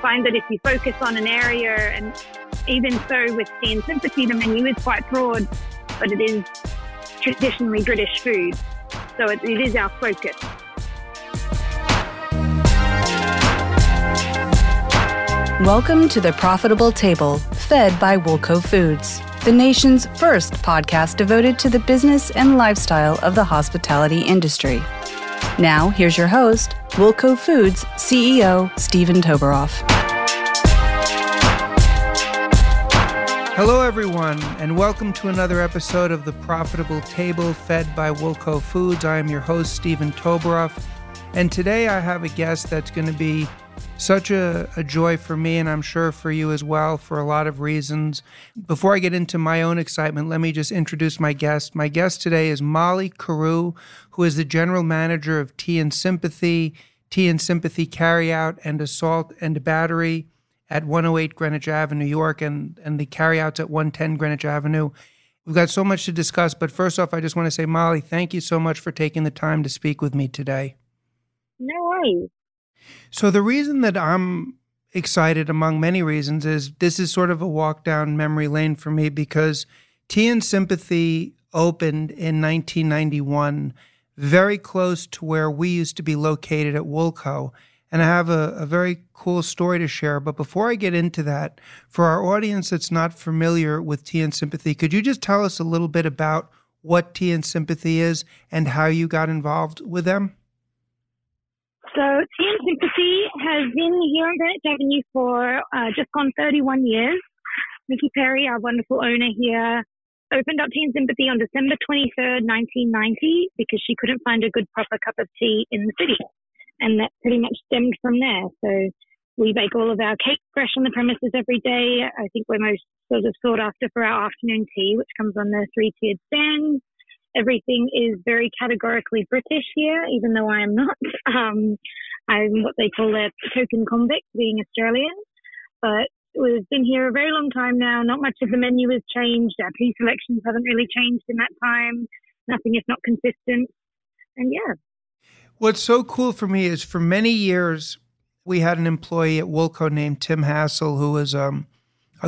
find that if you focus on an area, and even so with Tea and Sympathy, the menu is quite broad, but it is traditionally British food. So it is our focus. Welcome to The Profitable Table, fed by Wilco Foods, the nation's first podcast devoted to the business and lifestyle of the hospitality industry. Now, here's your host, Wilco Foods CEO, Stephen Toberoff. Hello, everyone, and welcome to another episode of The Profitable Table, fed by Wilco Foods. I am your host, Stephen Toberoff, and today I have a guest that's going to be such a joy for me, and I'm sure for you as well, for a lot of reasons. Before I get into my own excitement, let me just introduce my guest. My guest today is Molly Carew, who is the general manager of Tea and Sympathy, Tea and Sympathy Carryout and Assault and Battery at 108 Greenwich Avenue, New York, and the carryouts at 110 Greenwich Avenue. We've got so much to discuss, but first off, I just want to say, Molly, thank you so much for taking the time to speak with me today. No worries. So the reason that I'm excited, among many reasons, is this is sort of a walk down memory lane for me because Tea and Sympathy opened in 1991, very close to where we used to be located at Wilco. And I have a very cool story to share. But before I get into that, for our audience that's not familiar with Tea and Sympathy, could you just tell us a little bit about what Tea and Sympathy is and how you got involved with them? So Tea and Sympathy has been here on Greenwich Avenue for just gone 31 years. Nikki Perry, our wonderful owner here, opened up Tea and Sympathy on December 23rd, 1990, because she couldn't find a good proper cup of tea in the city. And that pretty much stemmed from there. So we bake all of our cake fresh on the premises every day. I think we're most sort of sought after for our afternoon tea, which comes on the 3-tiered stand. Everything is very categorically British here, even though I am not. I'm what they call a token convict, being Australian. But we've been here a very long time now. Not much of the menu has changed. Our tea selections haven't really changed in that time. Nothing is not consistent. And yeah. What's so cool for me is for many years, we had an employee at Wilco named Tim Hassel, who was a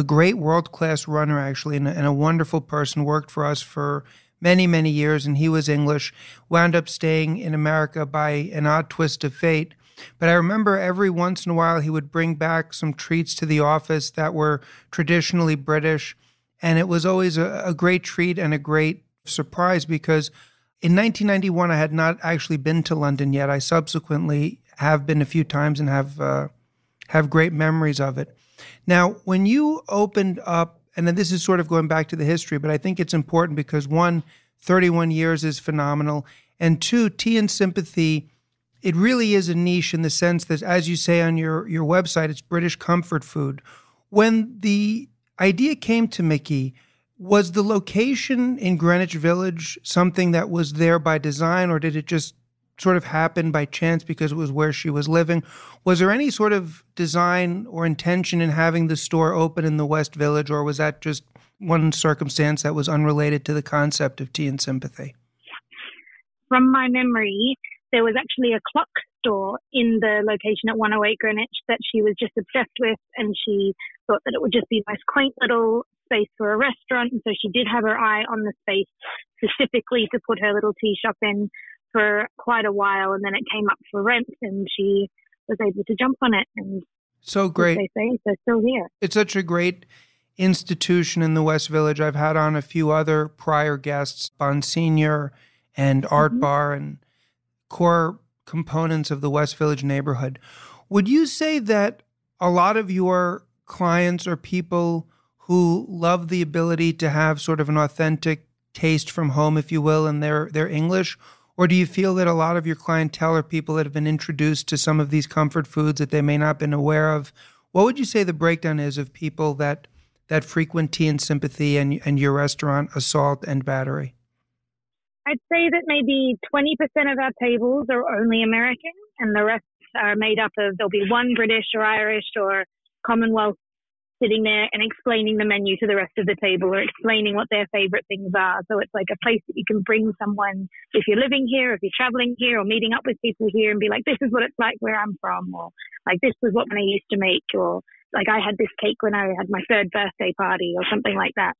great world-class runner, actually, and a wonderful person, worked for us for many, many years, and he was English, wound up staying in America by an odd twist of fate. But I remember every once in a while he would bring back some treats to the office that were traditionally British, and it was always a great treat and a great surprise because in 1991, I had not actually been to London yet. I subsequently have been a few times and have great memories of it. Now, when you opened up, and then this is sort of going back to the history, but I think it's important because one, 31 years is phenomenal, and two, Tea and Sympathy, it really is a niche in the sense that, as you say on your website, it's British comfort food. When the idea came to Mickey, was the location in Greenwich Village something that was there by design, or did it just sort of happen by chance because it was where she was living? Was there any sort of design or intention in having the store open in the West Village, or was that just one circumstance that was unrelated to the concept of Tea and Sympathy? From my memory, there was actually a clock store in the location at 108 Greenwich that she was just obsessed with, and she thought that it would just be a nice quaint little space for a restaurant, and so she did have her eye on the space specifically to put her little tea shop in for quite a while, and then it came up for rent and she was able to jump on it. And so great. As they say, they're still here. It's such a great institution in the West Village. I've had on a few other prior guests, Bonsignor and Art Bar, and core components of the West Village neighborhood. Would you say that a lot of your clients are people who love the ability to have sort of an authentic taste from home, if you will, and they're English? Or do you feel that a lot of your clientele are people that have been introduced to some of these comfort foods that they may not have been aware of? What would you say the breakdown is of people that frequent Tea and Sympathy and your restaurant, Assault and Battery? I'd say that maybe 20% of our tables are only American, and the rest are made up of, there'll be one British or Irish or Commonwealth sitting there and explaining the menu to the rest of the table or explaining what their favorite things are. So it's like a place that you can bring someone if you're living here, if you're traveling here or meeting up with people here and be like, this is what it's like where I'm from, or like, this was what I used to make, or like, I had this cake when I had my 3rd birthday party or something like that.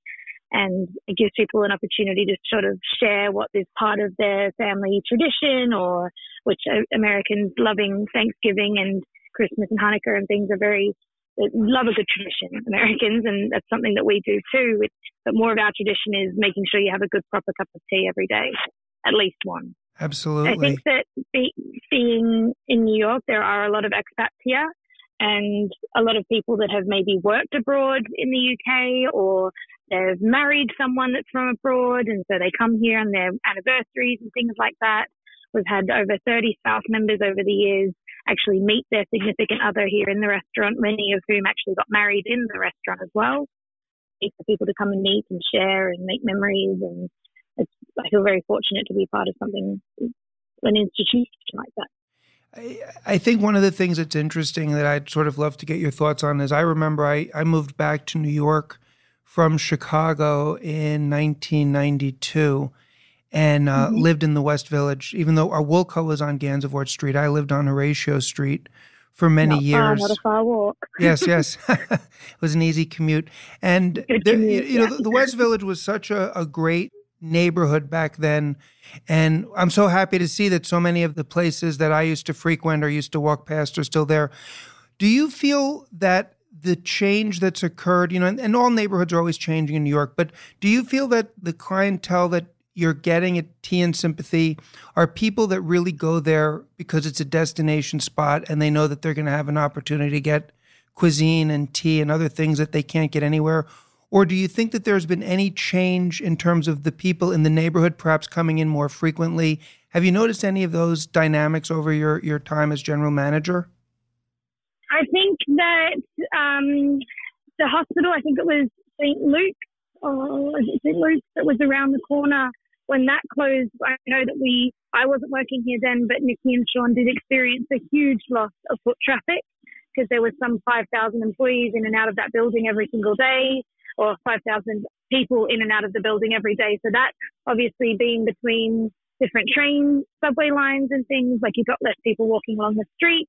And it gives people an opportunity to sort of share what is part of their family tradition, or which Americans loving Thanksgiving and Christmas and Hanukkah and things are very, love a good tradition, Americans, and that's something that we do too. But more of our tradition is making sure you have a good proper cup of tea every day, at least one. Absolutely. I think that being in New York, there are a lot of expats here, and a lot of people that have maybe worked abroad in the UK, or they've married someone that's from abroad, and so they come here on their anniversaries and things like that. We've had over 30 staff members over the years actually meet their significant other here in the restaurant, many of whom actually got married in the restaurant as well. It's for people to come and meet and share and make memories, and I feel very fortunate to be part of something, an institution like that. I think one of the things that's interesting that I'd sort of love to get your thoughts on is I remember I moved back to New York from Chicago in 1992 and lived in the West Village. Even though our Woolco was on Gansevoort Street, I lived on Horatio Street for many years. Not a far walk. Yes. It was an easy commute. And the West Village was such a great neighborhood back then. And I'm so happy to see that so many of the places that I used to frequent or used to walk past are still there. Do you feel that the change that's occurred, and all neighborhoods are always changing in New York, but do you feel that the clientele that you're getting at Tea and Sympathy are people that really go there because it's a destination spot and they know that they're going to have an opportunity to get cuisine and tea and other things that they can't get anywhere? Or do you think that there's been any change in terms of the people in the neighborhood perhaps coming in more frequently? Have you noticed any of those dynamics over your time as general manager? I think that the hospital, I think it was St. Luke's, that was around the corner. When that closed, I know that I wasn't working here then, but Nikki and Sean did experience a huge loss of foot traffic because there was some 5,000 employees in and out of that building every single day, or 5,000 people in and out of the building every day. So that obviously being between different train, subway lines and things, like you got less people walking along the street.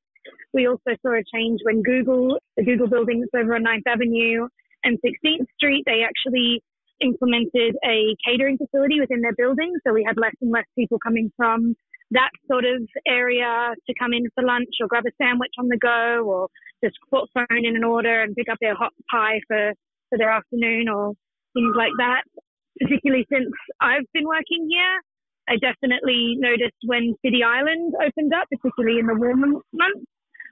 We also saw a change when the Google building that's over on 9th Avenue and 16th Street, they actually implemented a catering facility within their building. So we had less and less people coming from that sort of area to come in for lunch or grab a sandwich on the go, or just phone in an order and pick up their hot pie for their afternoon or things like that. Particularly since I've been working here, I definitely noticed when City Island opened up, particularly in the warmer months,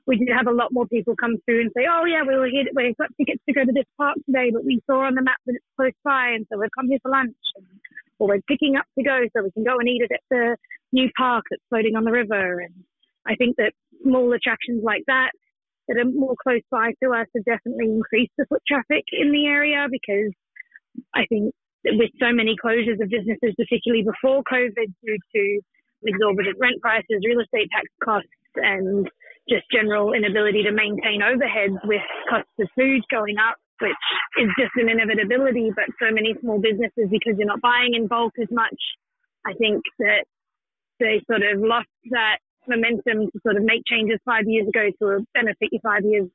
we did have a lot more people come through and say, oh yeah, we got tickets to go to this park today, but we saw on the map that it's close by, and so we've come here for lunch. Or we're picking up to go so we can go and eat it at the new park that's floating on the river. And I think that small attractions like that are more close by to us have definitely increased the foot traffic in the area, because I think that with so many closures of businesses, particularly before COVID, due to exorbitant rent prices, real estate tax costs, and just general inability to maintain overheads with costs of food going up, which is just an inevitability. But so many small businesses, because you're not buying in bulk as much, I think that they sort of lost that momentum to sort of make changes 5 years ago to benefit you 5 years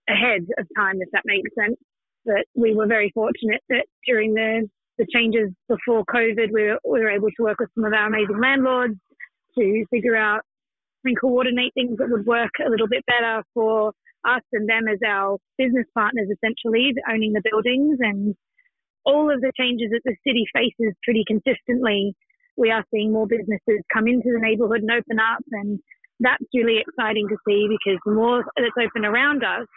ahead of time, if that makes sense. But we were very fortunate that during the changes before COVID, we were able to work with some of our amazing landlords to figure out and coordinate things that would work a little bit better for us and them as our business partners, essentially, owning the buildings. And all of the changes that the city faces pretty consistently, we are seeing more businesses come into the neighborhood and open up. And that's really exciting to see, because the more that's open around us,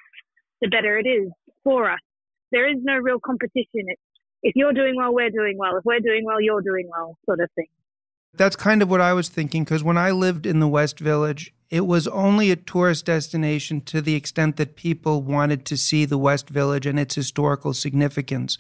the better it is for us. There is no real competition. If you're doing well, we're doing well. If we're doing well, you're doing well, sort of thing. That's kind of what I was thinking, because when I lived in the West Village, it was only a tourist destination to the extent that people wanted to see the West Village and its historical significance.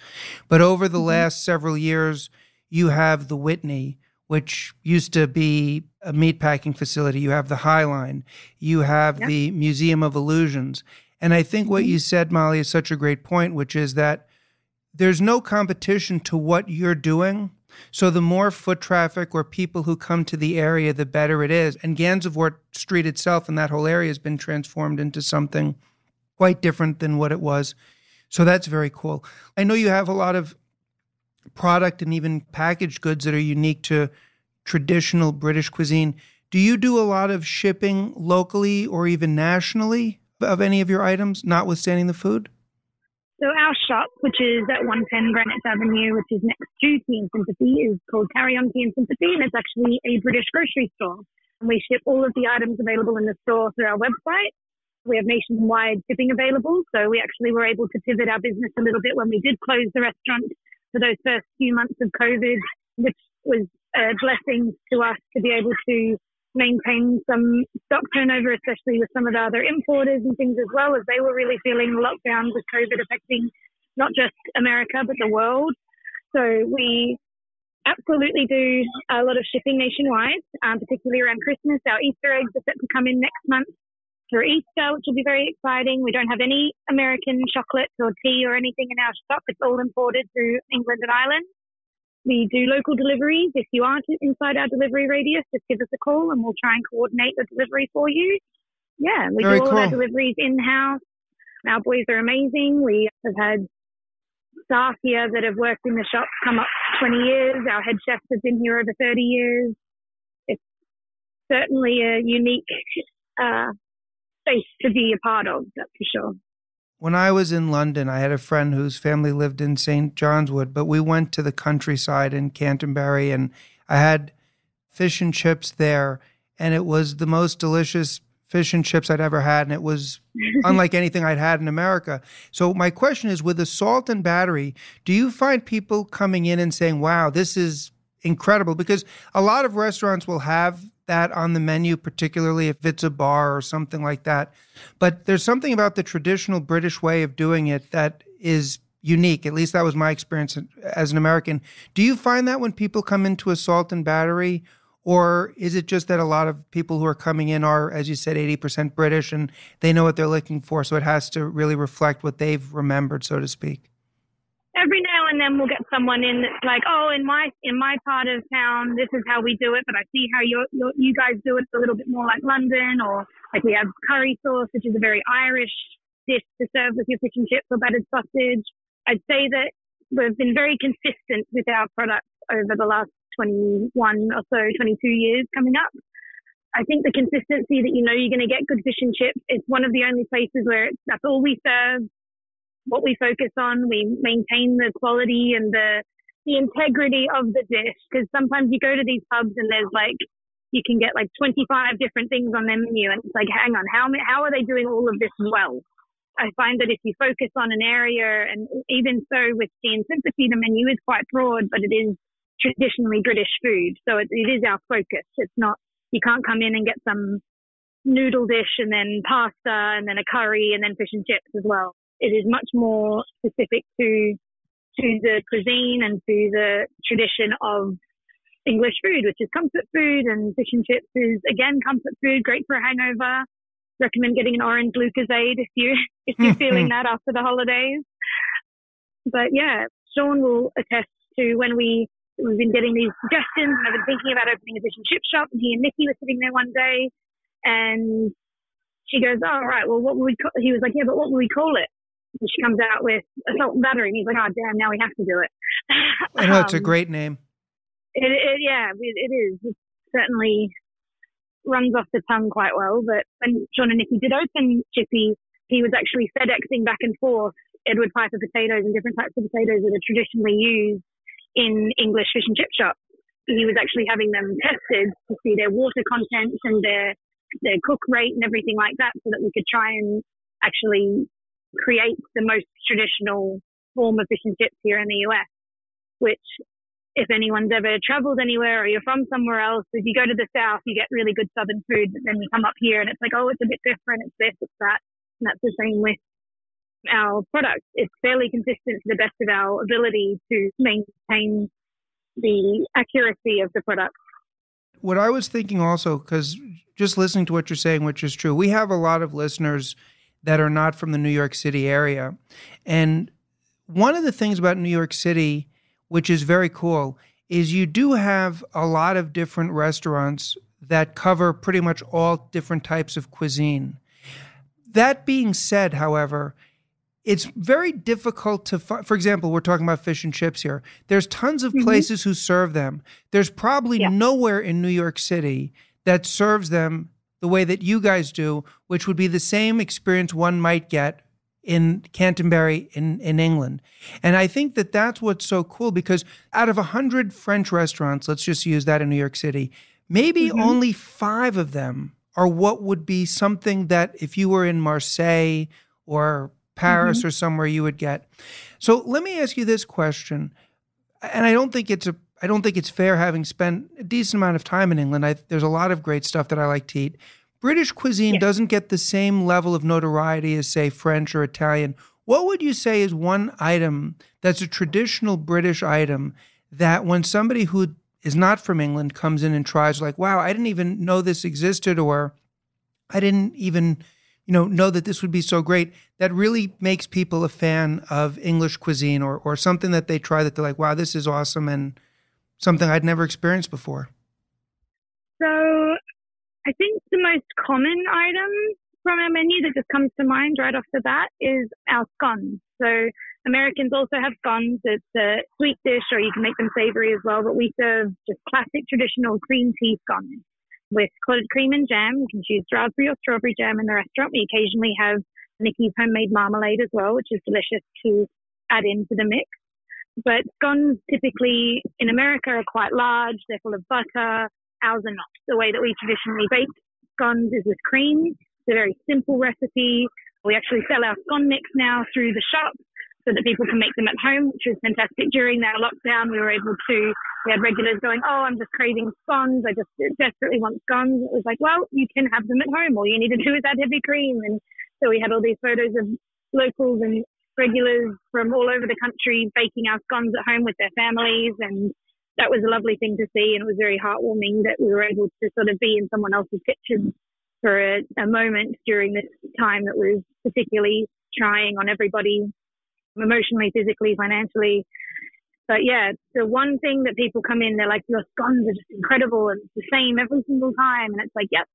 But over the last several years, you have the Whitney, which used to be a meatpacking facility. You have the High Line. You have the Museum of Illusions. And I think what you said, Molly, is such a great point, which is that there's no competition to what you're doing. So the more foot traffic or people who come to the area, the better it is. And Gansevoort Street itself and that whole area has been transformed into something quite different than what it was. So that's very cool. I know you have a lot of product and even packaged goods that are unique to traditional British cuisine. Do you do a lot of shipping locally or even nationally of any of your items, notwithstanding the food? So our shop, which is at 110 Greenwich Avenue, which is next to Tea and Sympathy, is called Carew Tea and Sympathy, and it's actually a British grocery store. And we ship all of the items available in the store through our website. We have nationwide shipping available, so we actually were able to pivot our business a little bit when we did close the restaurant for those first few months of COVID, which was a blessing to us to be able to maintain some stock turnover, especially with some of the other importers and things as well, as they were really feeling lockdown with COVID affecting not just America, but the world. So we absolutely do a lot of shipping nationwide, particularly around Christmas. Our Easter eggs are set to come in next month for Easter, which will be very exciting. We don't have any American chocolate or tea or anything in our shop. It's all imported through England and Ireland. We do local deliveries. If you aren't inside our delivery radius, just give us a call and we'll try and coordinate the delivery for you. Yeah, we do all of our deliveries in-house. Our boys are amazing. We have had staff here that have worked in the shop come up 20 years. Our head chefs have been here over 30 years. It's certainly a unique space to be a part of, that's for sure. When I was in London, I had a friend whose family lived in St. John's Wood, but we went to the countryside in Canterbury, and I had fish and chips there, and it was the most delicious fish and chips I'd ever had, and it was unlike anything I'd had in America. So my question is, with the salt and battery, do you find people coming in and saying, wow, this is incredible? Because a lot of restaurants will have that on the menu, particularly if it's a bar or something like that. But there's something about the traditional British way of doing it that is unique. At least that was my experience as an American. Do you find that when people come into a salt and battery, or is it just that a lot of people who are coming in are, as you said, 80% British and they know what they're looking for, so it has to really reflect what they've remembered, so to speak? Every now and then we'll get someone in that's like, oh, in my part of town, this is how we do it, but I see how you guys do it. It's a little bit more like London, or like we have curry sauce, which is a very Irish dish to serve with your fish and chips or battered sausage. I'd say that we've been very consistent with our products over the last 21 or so, 22 years coming up. I think the consistency that you know you're going to get good fish and chips, it's one of the only places where that's all we serve. What we focus on, we maintain the quality and the integrity of the dish, because sometimes you go to these pubs and there's like, you can get like 25 different things on their menu, and it's like, hang on, how are they doing all of this well? I find that if you focus on an area, and even so with Tea and Sympathy, the menu is quite broad, but it is traditionally British food, so it is our focus. It's not, you can't come in and get some noodle dish and then pasta and then a curry and then fish and chips as well. It is much more specific to the cuisine and to the tradition of English food, which is comfort food, and fish and chips is, again, comfort food, great for a hangover. Recommend getting an orange Lucozade if you're feeling that after the holidays. But yeah, Sean will attest to when we've been getting these suggestions, and I've been thinking about opening a fish and chip shop, and he and Nikki were sitting there one day, and she goes, oh, right, well, what would we call it? He was like, yeah, but what would we call it? And she comes out with a salt and battery, and he's like, oh, damn, now we have to do it. I know, it's a great name. It is. It certainly runs off the tongue quite well. But when Sean and Nikki did open Chippy, he was actually FedExing back and forth Edward Piper potatoes and different types of potatoes that are traditionally used in English fish and chip shops. He was actually having them tested to see their water content and their cook rate and everything like that, so that we could try and actually create the most traditional form of fish and chips here in the US, which, if anyone's ever traveled anywhere or you're from somewhere else, if you go to the South, you get really good Southern food, but then you come up here and it's like, oh, it's a bit different, it's this, it's that. And that's the same with our product. It's fairly consistent to the best of our ability to maintain the accuracy of the product. What I was thinking also, because just listening to what you're saying, which is true, we have a lot of listeners that are not from the New York City area. And one of the things about New York City, which is very cool, is you do have a lot of different restaurants that cover pretty much all different types of cuisine. That being said, however, it's very difficult to find. For example, we're talking about fish and chips here. There's tons of places who serve them. There's probably nowhere in New York City that serves them the way that you guys do, which would be the same experience one might get in Canterbury in England. And I think that that's what's so cool, because out of 100 French restaurants, let's just use that in New York City, maybe only 5 of them are what would be something that if you were in Marseille or Paris or somewhere you would get. So let me ask you this question, and I don't think it's fair, having spent a decent amount of time in England. There's a lot of great stuff that I like to eat. British cuisine doesn't get the same level of notoriety as, say, French or Italian. What would you say is one item that's a traditional British item that when somebody who is not from England comes in and tries, like, wow, I didn't even know this existed, or I didn't even know that this would be so great, that really makes people a fan of English cuisine, or something that they try that they're like, wow, this is awesome and something I'd never experienced before? So I think the most common item from our menu that just comes to mind right off the bat is our scones. So Americans also have scones. It's a sweet dish, or you can make them savory as well, but we serve just classic traditional cream tea scones with clotted cream and jam. You can choose raspberry or strawberry jam in the restaurant. We occasionally have Nikki's homemade marmalade as well, which is delicious to add into the mix. But scones typically in America are quite large. They're full of butter. Ours are not. The way that we traditionally bake scones is with cream. It's a very simple recipe. We actually sell our scone mix now through the shop so that people can make them at home, which is fantastic. During that lockdown, we had regulars going, oh, I'm just craving scones. I just desperately want scones. It was like, well, you can have them at home. All you need to do is add heavy cream. And so we had all these photos of locals and regulars from all over the country baking our scones at home with their families. And that was a lovely thing to see. And it was very heartwarming that we were able to sort of be in someone else's kitchen for a moment during this time that was particularly trying on everybody, emotionally, physically, financially. But yeah, the one thing that people come in, they're like, your scones are just incredible and it's the same every single time. And it's like, yep,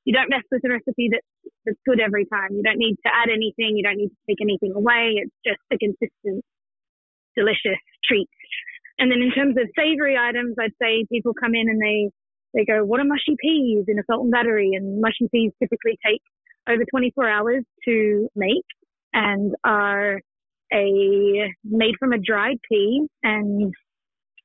you don't mess with a recipe that's good every time. You don't need to add anything. You don't need to take anything away. It's just a consistent, delicious treat. And then in terms of savory items, I'd say people come in and they go, what are mushy peas in a salt and battery? And mushy peas typically take over 24 hours to make and are made from a dried pea. And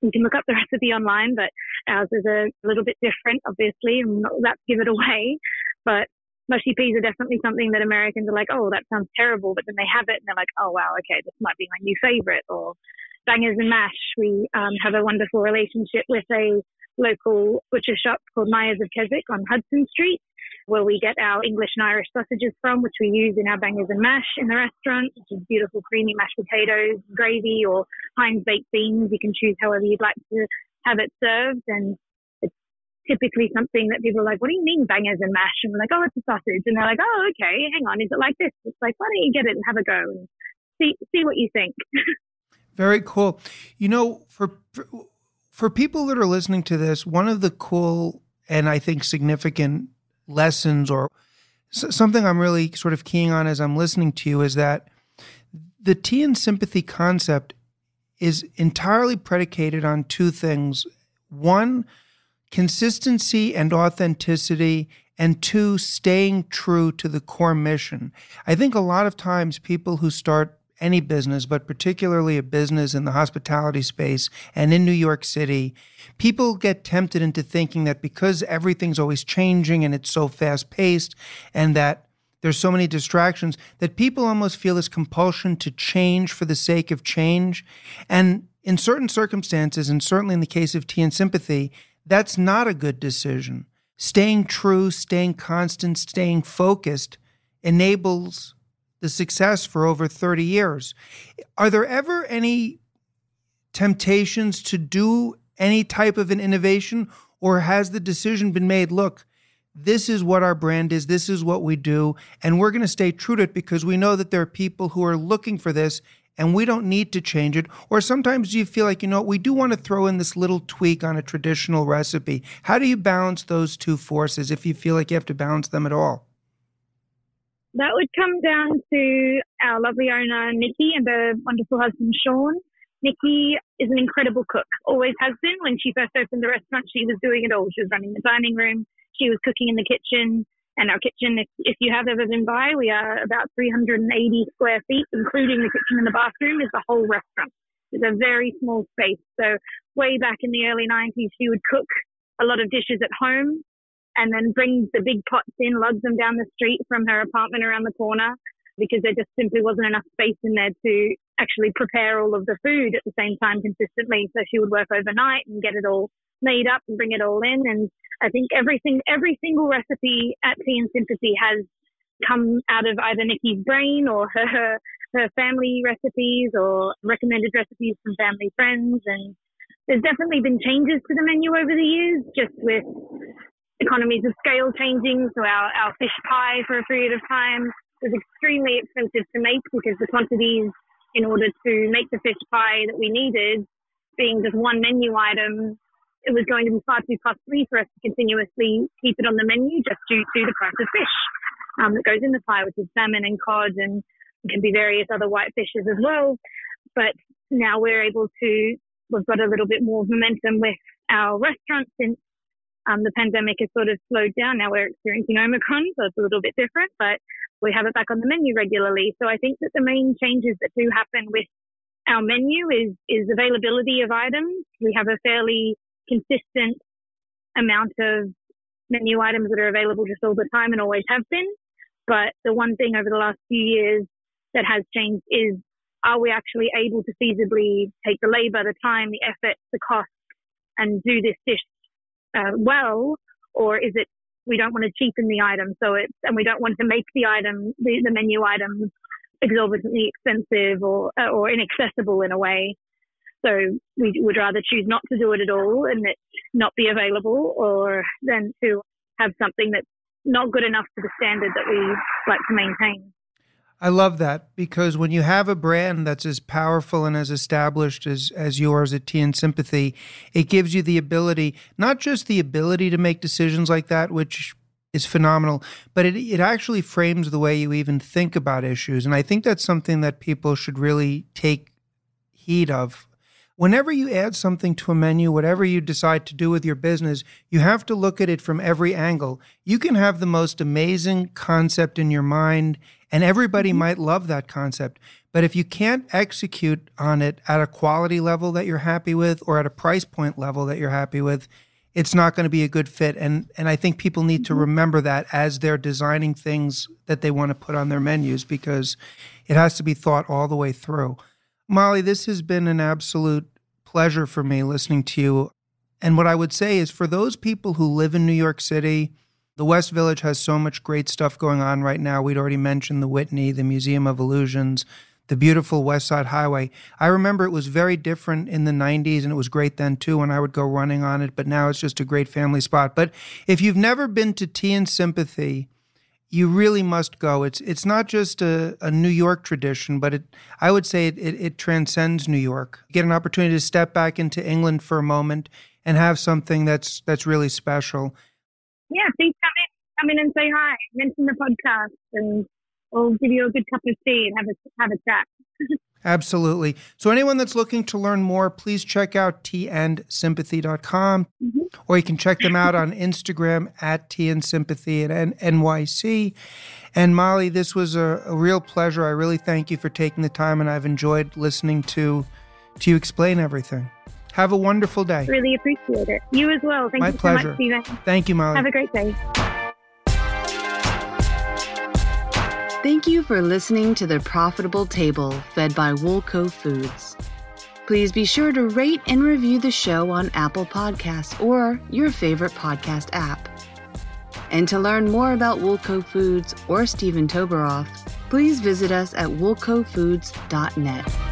you can look up the recipe online, but ours is a little bit different, obviously. I'm not about to give it away, but mushy peas are definitely something that Americans are like, oh, that sounds terrible. But then they have it and they're like, oh, wow, okay, this might be my new favorite. Or bangers and mash. We have a wonderful relationship with a local butcher shop called Myers of Keswick on Hudson Street, where we get our English and Irish sausages from, which we use in our bangers and mash in the restaurant, which is beautiful creamy mashed potatoes, gravy, or Heinz baked beans. You can choose however you'd like to have it served. And it's typically something that people are like, what do you mean bangers and mash? And we're like, oh, it's a sausage. And they're like, oh, okay, hang on, is it like this? It's like, why don't you get it and have a go and see what you think. Very cool. For people that are listening to this, one of the cool and I think significant lessons, or something I'm really sort of keying on as I'm listening to you, is that the tea and sympathy concept is entirely predicated on 2 things. 1, consistency and authenticity, and 2, staying true to the core mission. I think a lot of times people who start any business, but particularly a business in the hospitality space and in New York City, people get tempted into thinking that because everything's always changing and it's so fast-paced and that there's so many distractions, that people almost feel this compulsion to change for the sake of change. And in certain circumstances, and certainly in the case of Tea and Sympathy, that's not a good decision. Staying true, staying constant, staying focused enables the success for over 30 years. Are there ever any temptations to do any type of an innovation, or has the decision been made, look, this is what our brand is, this is what we do, and we're going to stay true to it because we know that there are people who are looking for this and we don't need to change it. Or sometimes you feel like, we do want to throw in this little tweak on a traditional recipe. How do you balance those two forces if you feel like you have to balance them at all? That would come down to our lovely owner, Nikki, and her wonderful husband, Sean. Nikki is an incredible cook, always has been. When she first opened the restaurant, she was doing it all. She was running the dining room. She was cooking in the kitchen. And our kitchen, if you have ever been by, we are about 380 square feet, including the kitchen and the bathroom, is the whole restaurant. It's a very small space. So way back in the early 90s, she would cook a lot of dishes at home and then bring the big pots in, lug them down the street from her apartment around the corner, because there just simply wasn't enough space in there to actually prepare all of the food at the same time consistently. So she would work overnight and get it all made up and bring it all in. And I think every single recipe at Tea and Sympathy has come out of either Nikki's brain or her family recipes or recommended recipes from family friends. And there's definitely been changes to the menu over the years, just with economies of scale changing. So our fish pie for a period of time was extremely expensive to make because the quantities in order to make the fish pie that we needed, being just one menu item, it was going to be far too costly for us to continuously keep it on the menu just due to the price of fish that goes in the pie, which is salmon and cod, and can be various other white fishes as well. But now we've got a little bit more momentum with our restaurant since the pandemic has sort of slowed down. Now we're experiencing Omicron, so it's a little bit different, but we have it back on the menu regularly. So I think that the main changes that do happen with our menu is availability of items. We have a fairly consistent amount of menu items that are available just all the time and always have been. But the one thing over the last few years that has changed is, are we actually able to feasibly take the labor, the time, the effort, the cost, and do this dish well, or is it we don't want to cheapen the item, and we don't want to make the item, the menu items, exorbitantly expensive or inaccessible in a way. So we would rather choose not to do it at all and it not be available, or than to have something that's not good enough to the standard that we like to maintain. I love that, because when you have a brand that's as powerful and as established as yours at Tea and Sympathy, it gives you the ability, not just the ability to make decisions like that, which is phenomenal, but it actually frames the way you even think about issues. And I think that's something that people should really take heed of. Whenever you add something to a menu, whatever you decide to do with your business, you have to look at it from every angle. You can have the most amazing concept in your mind, and everybody might love that concept. But if you can't execute on it at a quality level that you're happy with, or at a price point level that you're happy with, it's not going to be a good fit. And I think people need to remember that as they're designing things that they want to put on their menus, because it has to be thought all the way through. Molly, this has been an absolute pleasure for me listening to you. And what I would say is, for those people who live in New York City, the West Village has so much great stuff going on right now. We'd already mentioned the Whitney, the Museum of Illusions, the beautiful West Side Highway. I remember it was very different in the 90s, and it was great then too when I would go running on it, but now it's just a great family spot. But if you've never been to Tea and Sympathy, you really must go. It's not just a New York tradition, but I would say it transcends New York. You get an opportunity to step back into England for a moment and have something that's really special. Yeah, please come in and say hi. Mention the podcast, and we'll give you a good cup of tea and have a chat. Absolutely. So anyone that's looking to learn more, please check out teaandsympathy.com, or you can check them out on Instagram at Tea and Sympathy at NYC. And Molly, this was a real pleasure. I really thank you for taking the time, and I've enjoyed listening to you explain everything. Have a wonderful day. Really appreciate it. You as well. Thank you pleasure. So much, Stephen. Thank you, Molly. Have a great day. Thank you for listening to The Profitable Table, fed by Woolco Foods. Please be sure to rate and review the show on Apple Podcasts or your favorite podcast app. And to learn more about Woolco Foods or Stephen Toberoff, please visit us at woolcofoods.net.